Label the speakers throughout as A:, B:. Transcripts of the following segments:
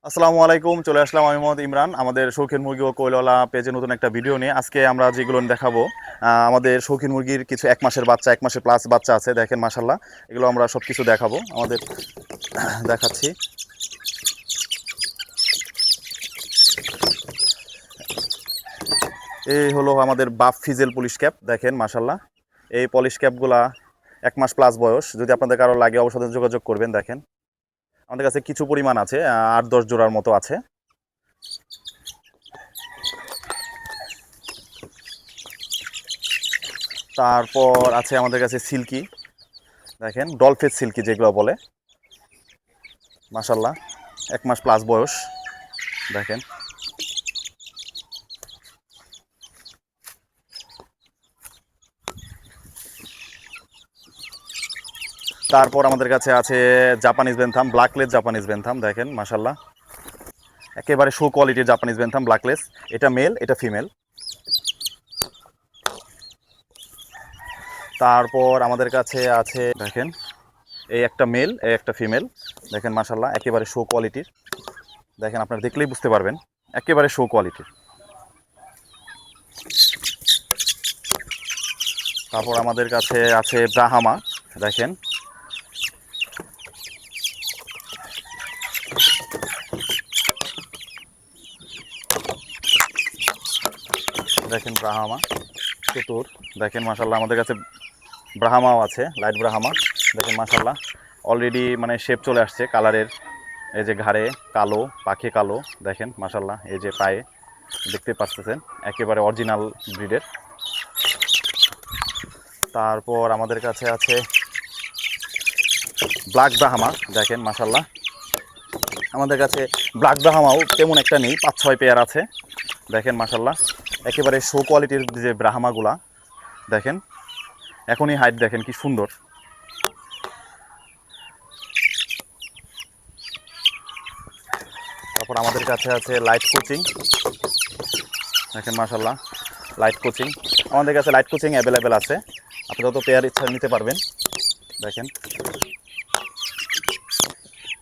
A: আসসালামু আলাইকুম। চলে আসলাম আমি মোহাম্মদ ইমরান আমাদের শৌখিন মুরগি ও কোয়েলওয়ালা পেজে নতুন একটা ভিডিও নিয়ে। আজকে আমরা যেগুলো দেখাবো আমাদের শৌখিন মুরগির কিছু 1 মাসের বাচ্চা, 1 মাসের প্লাস বাচ্চা আছে। দেখেন মাশাল্লাহ, এগুলো আমরা সব কিছু দেখাবো আমাদের। দেখাচ্ছি। এই হলো আমাদের বাফ ফিজেল পুলিশ ক্যাপ। দেখেন মাশাল্লাহ, এই পলিশ ক্যাপগুলা 1 মাস প্লাস বয়স। যদি আপনাদের কারো লাগে অবশ্যই যোগাযোগ করবেন। দেখেন আমাদের কাছে কিছু পরিমাণ আছে, 8-10 জোড়ার মতো আছে। তারপর আছে আমাদের কাছে সিল্কি। দেখেন ডলফেস সিল্কি যেগুলো বলে, মাশাল্লাহ 1 মাস প্লাস বয়স। দেখেন তারপর আমাদের কাছে আছে জাপানিজ বেনথাম, ব্ল্যাকলেস জাপানিজ বেনথাম। দেখেন মাশাল্লাহ, একেবারে শো কোয়ালিটির জাপানিজ বেনথাম, ব্ল্যাকলেস। এটা মেল, এটা ফিমেল। তারপর আমাদের কাছে আছে দেখেন, এই একটা মেল, এই একটা ফিমেল। দেখেন মাশাল্লাহ, একেবারে শো কোয়ালিটির। দেখেন আপনারা দেখলেই বুঝতে পারবেন, একেবারে শো কোয়ালিটির। তারপর আমাদের কাছে আছে ব্রাহামা। দেখেন দেখেন ব্রাহামা চতুর। দেখেন মাশাল্লাহ, আমাদের কাছে ব্রাহামাও আছে, লাইট ব্রাহামা। দেখেন মাশাল্লাহ, অলরেডি মানে শেপ চলে আসছে কালারের। এই যে ঘাড়ে কালো, পাখি কালো। দেখেন মাশাল্লাহ, এই যে পায়ে দেখতে পাচ্ছেন, একেবারে অরিজিনাল ব্রিডের। তারপর আমাদের কাছে আছে ব্ল্যাক ব্রাহামা। দেখেন মাশাল্লাহ, আমাদের কাছে ব্ল্যাক ব্রাহামাও তেমন একটা নেই, 5-6 পেয়ার আছে। দেখেন মাশাল্লাহ, একেবারে শো কোয়ালিটির যে ব্রাহামাগুলা। দেখেন এখনই হাইট দেখেন কি সুন্দর। তারপর আমাদের কাছে আছে লাইট কোচিং। দেখেন মাশাল্লাহ, লাইট কোচিং। আমাদের কাছে লাইট কোচিং অ্যাভেলেবেল আছে, আপনি যত পেয়ার ইচ্ছা নিতে পারবেন। দেখেন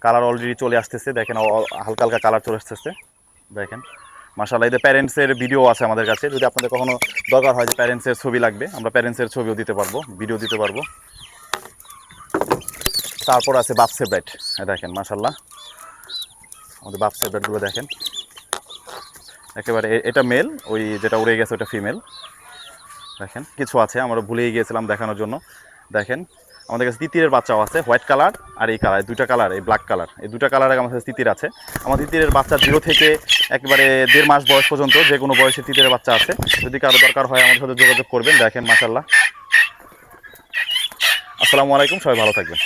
A: কালার অলরেডি চলে আসতেছে। দেখেন হালকা হালকা কালার চলে আসতেছে। দেখেন মাশাল্লাহ, এদের প্যারেন্টসের ভিডিও আছে আমাদের কাছে। যদি আপনাদের কখনো দরকার হয় যে প্যারেন্টসের ছবি লাগবে, আমরা প্যারেন্টসের ছবিও দিতে পারবো, ভিডিও দিতে পারবো। তারপর আছে বাপসের ব্যাট। দেখেন মাশাল্লাহ, আমাদের বাপসের ব্যাটগুলো দেখেন একেবারে। এটা মেল, ওই যেটা উড়ে গেছে ওটা ফিমেল। দেখেন কিছু আছে, আমরা ভুলেই গিয়েছিলাম দেখানোর জন্য। দেখেন আমাদের কাছে তিতিরের বাচ্চাও আছে, হোয়াইট কালার আর এই কালার, দুইটা কালার, এই ব্ল্যাক কালার, এই দুটো কালারের আমাদের কাছে তিতির আছে। আমার তিতিরের বাচ্চা 0 থেকে একেবারে 1.5 মাস বয়স পর্যন্ত যে কোনো বয়সে তিতিরের বাচ্চা আছে। যদি কারো দরকার হয় আমাদের সাথে যোগাযোগ করবেন। দেখেন মাশাল্লাহ। আসসালামু আলাইকুম, সবাই ভালো থাকবেন।